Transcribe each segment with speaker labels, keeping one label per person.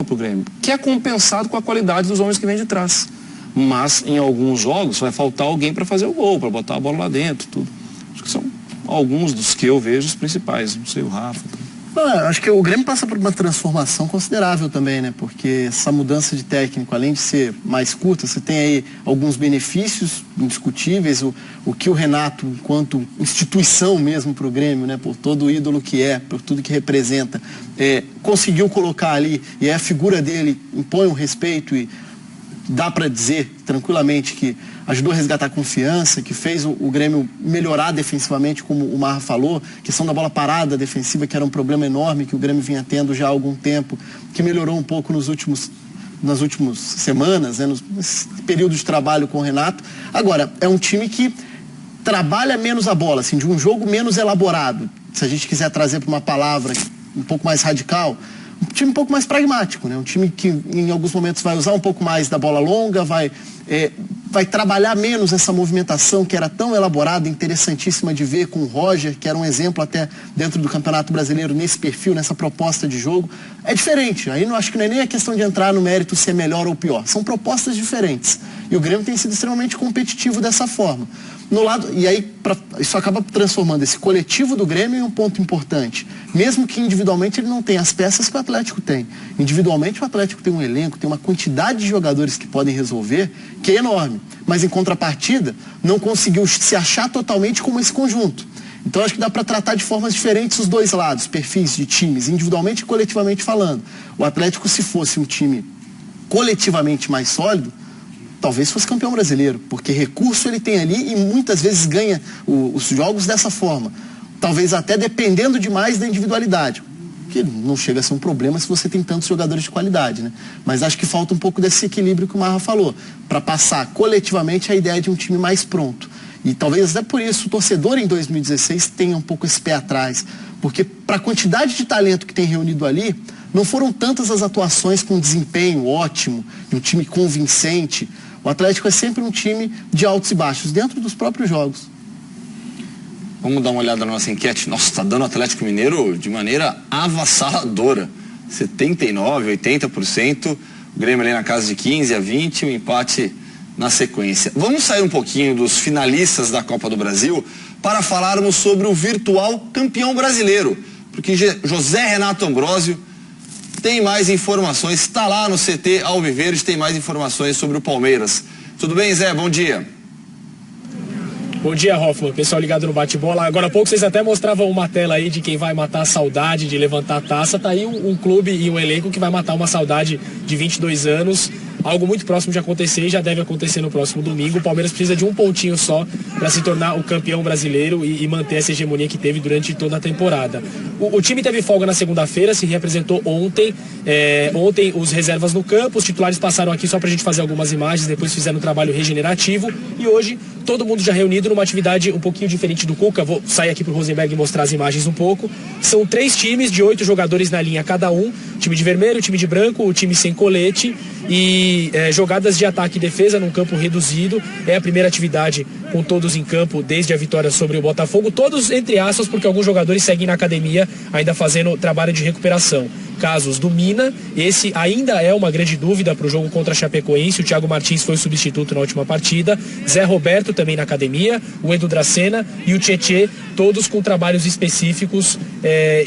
Speaker 1: pro Grêmio, que é compensado com a qualidade dos homens que vêm de trás. Mas em alguns jogos vai faltar alguém para fazer o gol, para botar a bola lá dentro, tudo. Acho que são alguns dos que eu vejo os principais, não sei, o Rafa.
Speaker 2: Acho que o Grêmio passa por uma transformação considerável também, né? Porque essa mudança de técnico, além de ser mais curta, você tem aí alguns benefícios indiscutíveis, o que o Renato, enquanto instituição mesmo para o Grêmio, né? Por todo o ídolo que é, por tudo que representa, conseguiu colocar ali, e a figura dele impõe um respeito e dá para dizer tranquilamente que ajudou a resgatar a confiança, que fez o Grêmio melhorar defensivamente, como o Marra falou, questão da bola parada defensiva, que era um problema enorme que o Grêmio vinha tendo já há algum tempo, que melhorou um pouco nas últimas semanas, né, nesse período de trabalho com o Renato. Agora, é um time que trabalha menos a bola, assim, de um jogo menos elaborado, se a gente quiser trazer para uma palavra um pouco mais radical, um time um pouco mais pragmático, né? Um time que em alguns momentos vai usar um pouco mais da bola longa, vai trabalhar menos essa movimentação que era tão elaborada, interessantíssima de ver com o Roger, que era um exemplo até dentro do Campeonato Brasileiro nesse perfil, nessa proposta de jogo. É diferente, aí não acho que não é nem a questão de entrar no mérito se é melhor ou pior, são propostas diferentes. E o Grêmio tem sido extremamente competitivo dessa forma. No lado, e aí isso acaba transformando esse coletivo do Grêmio em um ponto importante. Mesmo que individualmente ele não tenha as peças que o Atlético tem. Individualmente o Atlético tem um elenco, tem uma quantidade de jogadores que podem resolver, que é enorme. Mas em contrapartida, não conseguiu se achar totalmente como esse conjunto. Então acho que dá para tratar de formas diferentes os dois lados, perfis de times, individualmente e coletivamente falando. O Atlético, se fosse um time coletivamente mais sólido, talvez fosse campeão brasileiro, porque recurso ele tem ali e muitas vezes ganha os jogos dessa forma. Talvez até dependendo demais da individualidade, que não chega a ser um problema se você tem tantos jogadores de qualidade, né? Mas acho que falta um pouco desse equilíbrio que o Marra falou, para passar coletivamente a ideia de um time mais pronto. E talvez até por isso o torcedor em 2016 tenha um pouco esse pé atrás, porque para a quantidade de talento que tem reunido ali, não foram tantas as atuações com desempenho ótimo, de um time convincente. O Atlético é sempre um time de altos e baixos, dentro dos próprios jogos.
Speaker 1: Vamos dar uma olhada na nossa enquete. Nossa, está dando o Atlético Mineiro de maneira avassaladora. 79%, 80%. O Grêmio ali na casa de 15% a 20%, o empate na sequência. Vamos sair um pouquinho dos finalistas da Copa do Brasil para falarmos sobre o virtual campeão brasileiro. Porque José Renato Ambrosio tem mais informações, está lá no CT Alviverde, tem mais informações sobre o Palmeiras. Tudo bem, Zé? Bom dia.
Speaker 3: Bom dia, Hoffman. Pessoal ligado no bate-bola. Agora há pouco vocês até mostravam uma tela aí de quem vai matar a saudade de levantar a taça. Tá aí um clube e um elenco que vai matar uma saudade de 22 anos. Algo muito próximo de acontecer e já deve acontecer no próximo domingo. O Palmeiras precisa de um pontinho só para se tornar o campeão brasileiro e manter essa hegemonia que teve durante toda a temporada. O time teve folga na segunda-feira, se reapresentou ontem. Ontem os reservas no campo, os titulares passaram aqui só para a gente fazer algumas imagens, depois fizeram um trabalho regenerativo. E hoje todo mundo já reunido numa atividade um pouquinho diferente do Cuca. Vou sair aqui para o Rosenberg e mostrar as imagens um pouco. São 3 times de 8 jogadores na linha cada um. Time de vermelho, time de branco, o time sem colete. E jogadas de ataque e defesa num campo reduzido. É a primeira atividade com todos em campo desde a vitória sobre o Botafogo. Todos entre aspas, porque alguns jogadores seguem na academia ainda fazendo trabalho de recuperação. Casos do Mina, esse ainda é uma grande dúvida para o jogo contra a Chapecoense. O Thiago Martins foi o substituto na última partida. Zé Roberto também na academia, o Edu Dracena e o Tietê, todos com trabalhos específicos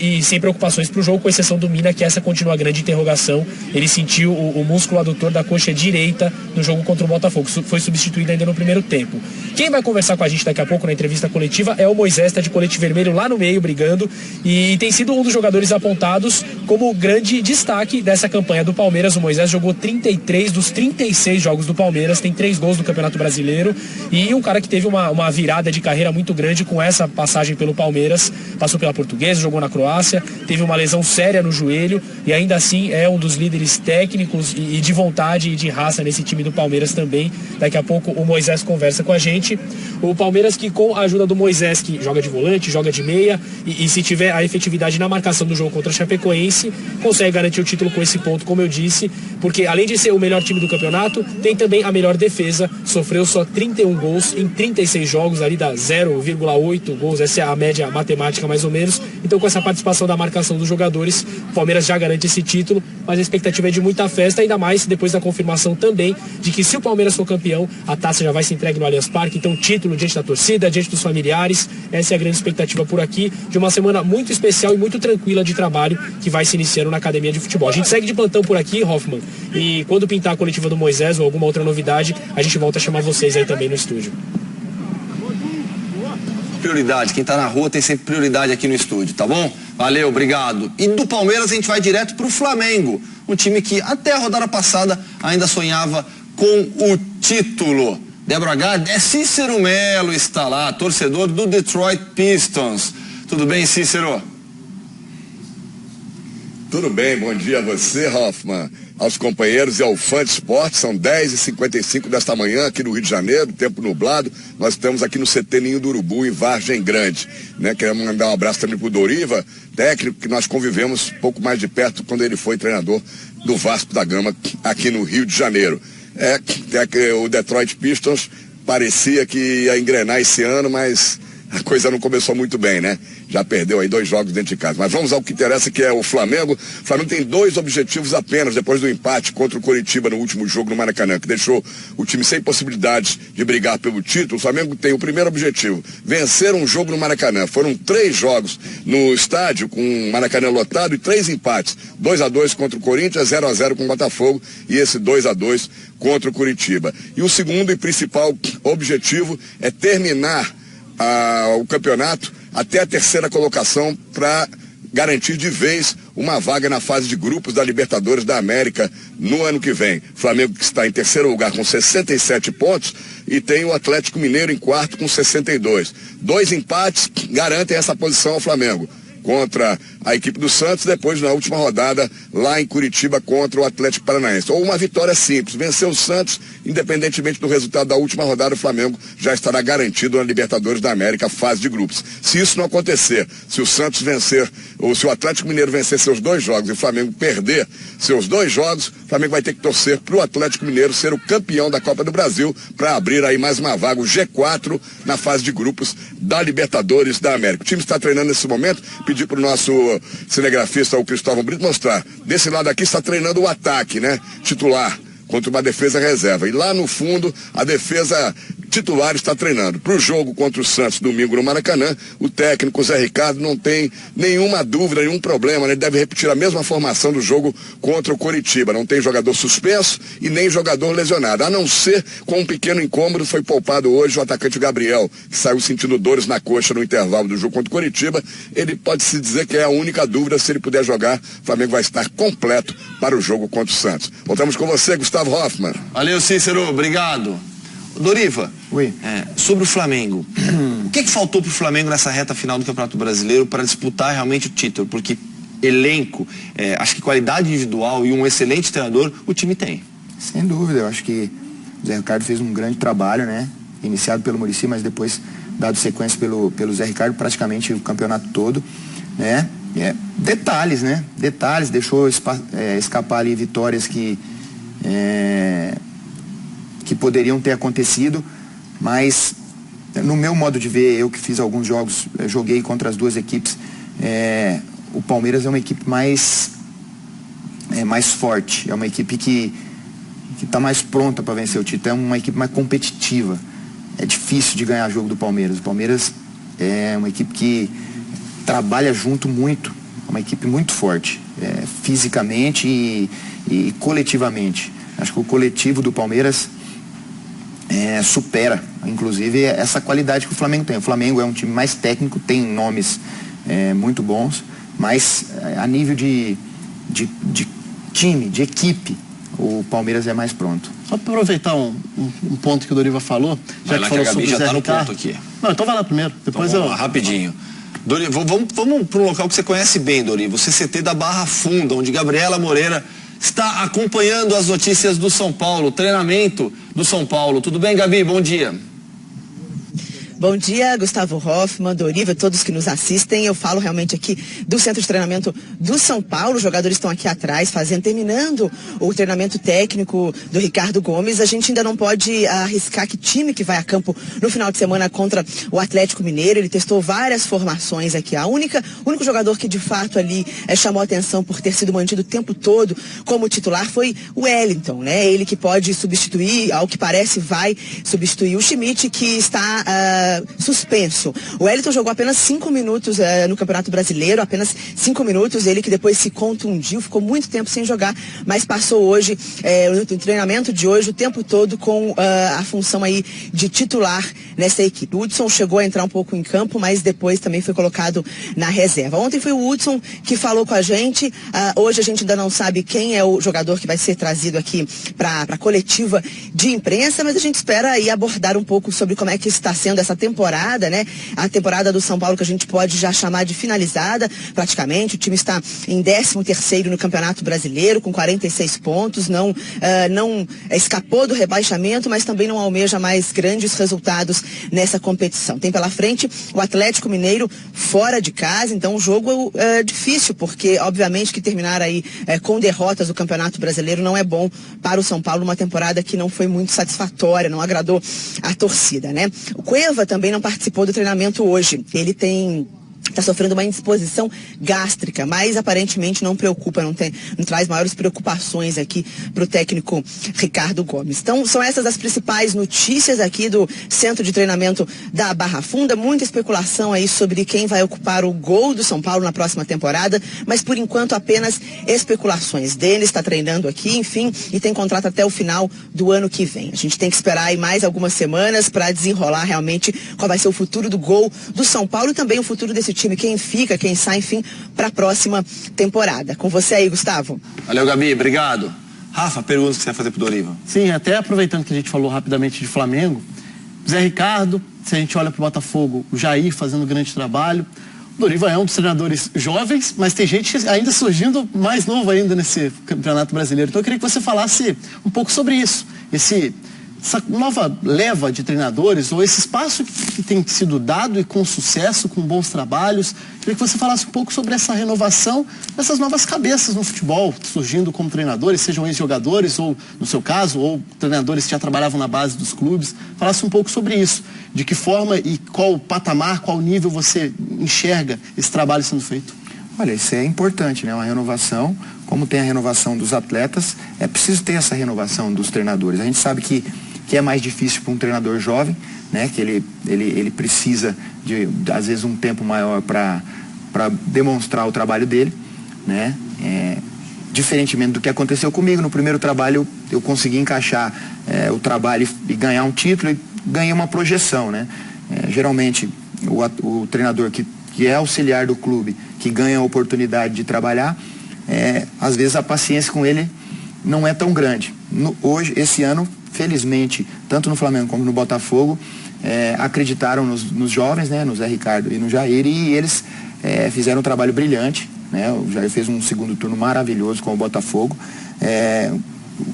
Speaker 3: e sem preocupações para o jogo, com exceção do Mina, que essa continua a grande interrogação. Ele sentiu o músculo adutor da coxa direita no jogo contra o Botafogo, foi substituído ainda no primeiro tempo. Quem vai conversar com a gente daqui a pouco na entrevista coletiva é o Moisés, está de colete vermelho lá no meio brigando e tem sido um dos jogadores apontados como grande destaque dessa campanha do Palmeiras. O Moisés jogou 33 dos 36 jogos do Palmeiras, tem 3 gols no Campeonato Brasileiro e um cara que teve uma virada de carreira muito grande com essa passagem pelo Palmeiras. Passou pela Portuguesa, jogou na Croácia, teve uma lesão séria no joelho e ainda assim é um dos líderes técnicos e de vontade e de raça nesse time do Palmeiras também. Daqui a pouco o Moisés conversa com a gente. O Palmeiras que, com a ajuda do Moisés, que joga de volante, joga de meia, e se tiver a efetividade na marcação do jogo contra a Chapecoense, consegue garantir o título com esse ponto, como eu disse, porque além de ser o melhor time do campeonato, tem também a melhor defesa, sofreu só 31 gols em 36 jogos, ali dá 0,8 gols, essa é a média matemática mais ou menos. Então, com essa participação da marcação dos jogadores, o Palmeiras já garante esse título, mas a expectativa é de muita festa, ainda mais depois da confirmação também de que, se o Palmeiras for campeão, a taça já vai ser entregue no Allianz Parque, então título diante da torcida, diante dos familiares. Essa é a grande expectativa por aqui, de uma semana muito especial e muito tranquila de trabalho que vai se iniciando na academia de futebol. A gente segue de plantão por aqui, Hoffman, e quando pintar a coletiva do Moisés ou alguma outra novidade, a gente volta a chamar vocês aí também no estúdio.
Speaker 1: Prioridade, quem tá na rua tem sempre prioridade aqui no estúdio, tá bom? Valeu, obrigado. E do Palmeiras a gente vai direto pro Flamengo, um time que até a rodada passada ainda sonhava com o título. Débora Gade, Cícero Melo está lá, torcedor do Detroit Pistons. Tudo bem, Cícero?
Speaker 4: Tudo bem, bom dia a você, Hoffman, aos companheiros e ao fã de esporte. São 10h55 desta manhã aqui no Rio de Janeiro, tempo nublado. Nós estamos aqui no CT Ninho do Urubu, em Vargem Grande, né? Queremos mandar um abraço também pro Doriva, técnico que nós convivemos um pouco mais de perto quando ele foi treinador do Vasco da Gama aqui no Rio de Janeiro. O Detroit Pistons parecia que ia engrenar esse ano, mas a coisa não começou muito bem, né? Já perdeu aí 2 jogos dentro de casa. Mas vamos ao que interessa, que é o Flamengo. O Flamengo tem 2 objetivos apenas, depois do empate contra o Coritiba no último jogo no Maracanã, que deixou o time sem possibilidades de brigar pelo título. O Flamengo tem o primeiro objetivo, vencer um jogo no Maracanã. Foram 3 jogos no estádio, com o Maracanã lotado, e 3 empates. 2-2 contra o Corinthians, 0-0 com o Botafogo, e esse 2-2 contra o Coritiba. E o segundo e principal objetivo é terminar o campeonato até a 3ª colocação, para garantir de vez uma vaga na fase de grupos da Libertadores da América no ano que vem. Flamengo, que está em 3º lugar com 67 pontos, e tem o Atlético Mineiro em 4º com 62. 2 empates garantem essa posição ao Flamengo contra a equipe do Santos, depois na última rodada lá em Curitiba contra o Atlético Paranaense. Ou uma vitória simples, vencer o Santos, independentemente do resultado da última rodada, o Flamengo já estará garantido na Libertadores da América, fase de grupos. Se isso não acontecer, se o Santos vencer, ou se o Atlético Mineiro vencer seus 2 jogos e o Flamengo perder seus 2 jogos, o Flamengo vai ter que torcer para o Atlético Mineiro ser o campeão da Copa do Brasil, para abrir aí mais uma vaga, o G4, na fase de grupos da Libertadores da América. O time está treinando nesse momento, pedi para o nosso cinegrafista, o Cristóvão Brito, mostrar. Desse lado aqui está treinando o ataque, né? Titular, contra uma defesa reserva. E lá no fundo, a defesa titular está treinando. Para o jogo contra o Santos, domingo no Maracanã, o técnico Zé Ricardo não tem nenhuma dúvida, nenhum problema, né? Ele deve repetir a mesma formação do jogo contra o Coritiba. Não tem jogador suspenso e nem jogador lesionado, a não ser com um pequeno incômodo. Foi poupado hoje o atacante Gabriel, que saiu sentindo dores na coxa no intervalo do jogo contra o Coritiba. Ele pode-se dizer que é a única dúvida. Se ele puder jogar, o Flamengo vai estar completo para o jogo contra o Santos. Voltamos com você, Gustavo Hoffman.
Speaker 1: Valeu, Cícero, obrigado. Doriva, sobre o Flamengo, o que faltou para o Flamengo nessa reta final do Campeonato Brasileiro para disputar realmente o título? Porque elenco, acho que qualidade individual e um excelente treinador, o time tem.
Speaker 5: Sem dúvida, eu acho que o Zé Ricardo fez um grande trabalho, né? Iniciado pelo Muricy, mas depois dado sequência pelo Zé Ricardo praticamente o campeonato todo, né? Detalhes, né? Detalhes, deixou escapar ali vitórias que poderiam ter acontecido, mas no meu modo de ver, eu que fiz alguns jogos, joguei contra as 2 equipes, o Palmeiras é uma equipe mais forte, é uma equipe que está mais pronta para vencer o título, é uma equipe mais competitiva. É difícil de ganhar jogo do Palmeiras. O Palmeiras é uma equipe que trabalha junto muito, é uma equipe muito forte, fisicamente e coletivamente. Acho que o coletivo do Palmeiras supera, inclusive, essa qualidade que o Flamengo tem. O Flamengo é um time mais técnico, tem nomes muito bons, mas a nível de time, de equipe, o Palmeiras é mais pronto.
Speaker 2: Só para aproveitar um ponto que o Doriva falou, já que falou sobre o Zé Ricardo. Não, então vai lá primeiro, depois
Speaker 1: então, rapidinho. Doriva, vamos para um local que você conhece bem, Doriva, o CCT da Barra Funda, onde Gabriela Moreira está acompanhando as notícias do São Paulo, treinamento do São Paulo. Tudo bem, Gabi? Bom dia.
Speaker 6: Bom dia, Gustavo Hoffmann, Doriva, todos que nos assistem. Eu falo realmente aqui do Centro de Treinamento do São Paulo. Os jogadores estão aqui atrás, terminando o treinamento técnico do Ricardo Gomes. A gente ainda não pode arriscar que time que vai a campo no final de semana contra o Atlético Mineiro. Ele testou várias formações aqui. O único jogador que de fato ali chamou a atenção por ter sido mantido o tempo todo como titular foi o Wellington, né? Ele que pode substituir, ao que parece vai substituir o Schmidt, que está suspenso. O Wellington jogou apenas 5 minutos no Campeonato Brasileiro, apenas 5 minutos, ele que depois se contundiu, ficou muito tempo sem jogar, mas passou hoje, no treinamento de hoje, o tempo todo com a função aí de titular nessa equipe. O Hudson chegou a entrar um pouco em campo, mas depois também foi colocado na reserva. Ontem foi o Hudson que falou com a gente, hoje a gente ainda não sabe quem é o jogador que vai ser trazido aqui para a coletiva de imprensa, mas a gente espera aí abordar um pouco sobre como é que está sendo essa temporada, né? A temporada do São Paulo que a gente pode já chamar de finalizada, praticamente. O time está em 13º no Campeonato Brasileiro, com 46 pontos, não escapou do rebaixamento, mas também não almeja mais grandes resultados nessa competição. Tem pela frente o Atlético Mineiro fora de casa, então um jogo difícil, porque obviamente que terminar aí com derrotas do Campeonato Brasileiro não é bom para o São Paulo, uma temporada que não foi muito satisfatória, não agradou a torcida, né? O Cueva também não participou do treinamento hoje. Ele está sofrendo uma indisposição gástrica, mas aparentemente não preocupa, não traz maiores preocupações aqui para o técnico Ricardo Gomes. Então, são essas as principais notícias aqui do Centro de Treinamento da Barra Funda. Muita especulação aí sobre quem vai ocupar o gol do São Paulo na próxima temporada, mas por enquanto apenas especulações. Denis está treinando aqui, enfim, e tem contrato até o final do ano que vem. A gente tem que esperar aí mais algumas semanas para desenrolar realmente qual vai ser o futuro do gol do São Paulo e também o futuro desse time, quem fica, quem sai, enfim, para a próxima temporada. Com você aí, Gustavo.
Speaker 1: Valeu, Gabi, obrigado. Rafa, pergunta que você vai fazer pro Doriva.
Speaker 2: Sim, até aproveitando que a gente falou rapidamente de Flamengo, Zé Ricardo, se a gente olha para o Botafogo, o Jair fazendo um grande trabalho. O Doriva é um dos treinadores jovens, mas tem gente ainda surgindo mais novo ainda nesse Campeonato Brasileiro. Então eu queria que você falasse um pouco sobre isso, essa nova leva de treinadores, ou esse espaço que tem sido dado e com sucesso, com bons trabalhos. Queria que você falasse um pouco sobre essa renovação dessas novas cabeças no futebol, surgindo como treinadores, sejam ex-jogadores, ou, no seu caso, ou treinadores que já trabalhavam na base dos clubes. Falasse um pouco sobre isso, de que forma e qual patamar, qual nível você enxerga esse trabalho sendo feito.
Speaker 5: Olha, isso é importante, né? Uma renovação, como tem a renovação dos atletas, é preciso ter essa renovação dos treinadores. A gente sabe que é mais difícil para um treinador jovem, né? Que ele precisa de, às vezes, um tempo maior para demonstrar o trabalho dele, né? Diferentemente do que aconteceu comigo, no primeiro trabalho eu consegui encaixar o trabalho e ganhar um título e ganhei uma projeção, né? Geralmente o treinador que é auxiliar do clube, que ganha a oportunidade de trabalhar, às vezes a paciência com ele não é tão grande. Hoje, esse ano, felizmente, tanto no Flamengo como no Botafogo, acreditaram nos jovens, né, no Zé Ricardo e no Jair, e eles fizeram um trabalho brilhante, né? O Jair fez um segundo turno maravilhoso com o Botafogo,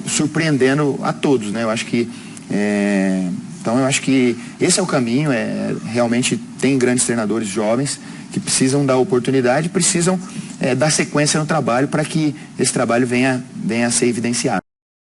Speaker 5: surpreendendo a todos, né? Eu acho que então eu acho que esse é o caminho. Realmente tem grandes treinadores jovens que precisam dar oportunidade, precisam dar sequência no trabalho para que esse trabalho venha a ser evidenciado.